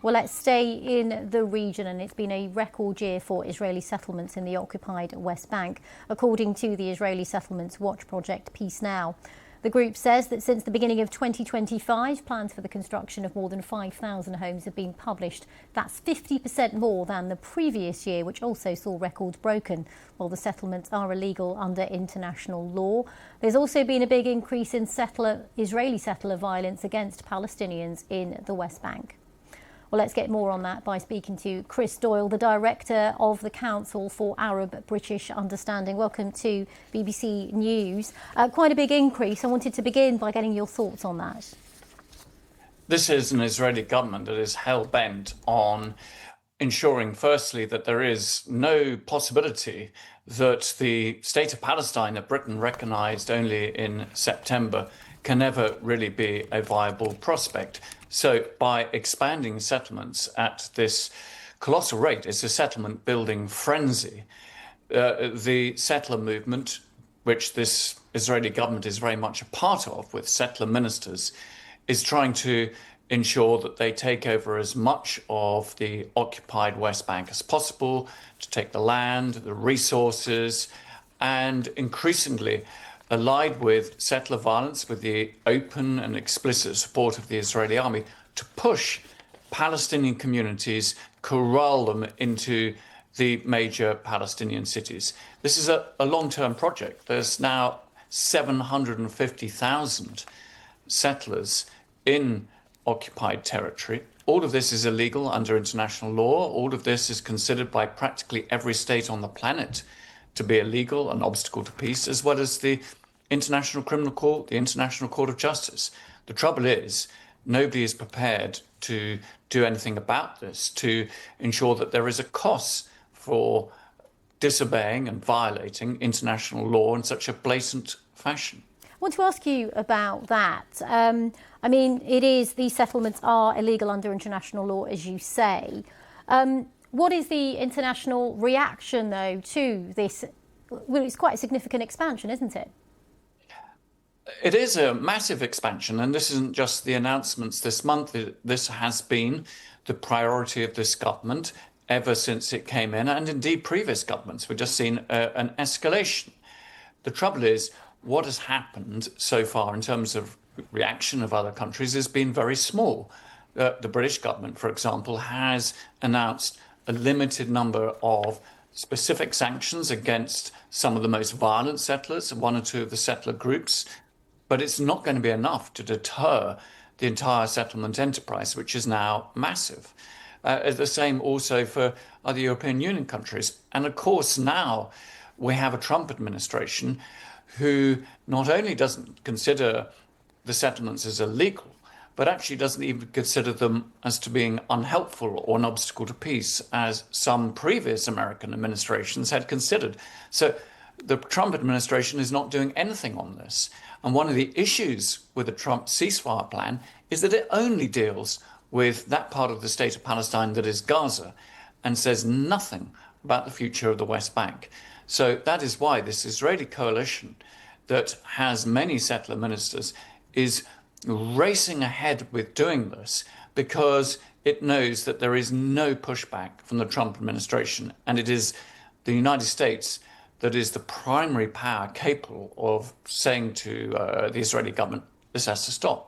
Well, let's stay in the region, and it's been a record year for Israeli settlements in the occupied West Bank, according to the Israeli Settlements Watch project Peace Now. The group says that since the beginning of 2025, plans for the construction of more than 5,000 homes have been published. That's 50% more than the previous year, which also saw records broken. While the settlements are illegal under international law, there's also been a big increase in Israeli settler violence against Palestinians in the West Bank. Well, let's get more on that by speaking to Chris Doyle, the Director of the Council for Arab-British Understanding. Welcome to BBC News. Quite a big increase. I wanted to begin by getting your thoughts on that. This is an Israeli government that is hell-bent on ensuring, firstly, that there is no possibility that the state of Palestine that Britain recognised only in September can never really be a viable prospect. So by expanding settlements at this colossal rate, it's a settlement building frenzy. The settler movement, which this Israeli government is very much a part of with settler ministers, is trying to ensure that they take over as much of the occupied West Bank as possible, to take the land, the resources, and increasingly allied with settler violence, with the open and explicit support of the Israeli army, to push Palestinian communities, corral them into the major Palestinian cities. This is a long-term project. There's now 750,000 settlers in occupied territory. All of this is illegal under international law. All of this is considered by practically every state on the planet to be illegal, an obstacle to peace, as well as the International Criminal Court, the International Court of Justice. The trouble is, nobody is prepared to do anything about this, to ensure that there is a cost for disobeying and violating international law in such a blatant fashion. I want to ask you about that. I mean, these settlements are illegal under international law, as you say. What is the international reaction, though, to this? Well, it's quite a significant expansion, isn't it? It is a massive expansion, and this isn't just the announcements this month. This has been the priority of this government ever since it came in, and indeed previous governments. We've just seen an escalation. The trouble is, what has happened so far in terms of reaction of other countries has been very small. The British government, for example, has announced a limited number of specific sanctions against some of the most violent settlers, one or two of the settler groups. But it's not going to be enough to deter the entire settlement enterprise, which is now massive. The same also for other European Union countries. And of course, now we have a Trump administration who not only doesn't consider the settlements as illegal, but actually doesn't even consider them as to being unhelpful or an obstacle to peace, as some previous American administrations had considered. So the Trump administration is not doing anything on this. And one of the issues with the Trump ceasefire plan is that it only deals with that part of the state of Palestine that is Gaza and says nothing about the future of the West Bank. So that is why this Israeli coalition that has many settler ministers is racing ahead with doing this because it knows that there is no pushback from the Trump administration, and it is the United States that is the primary power capable of saying to the Israeli government, this has to stop.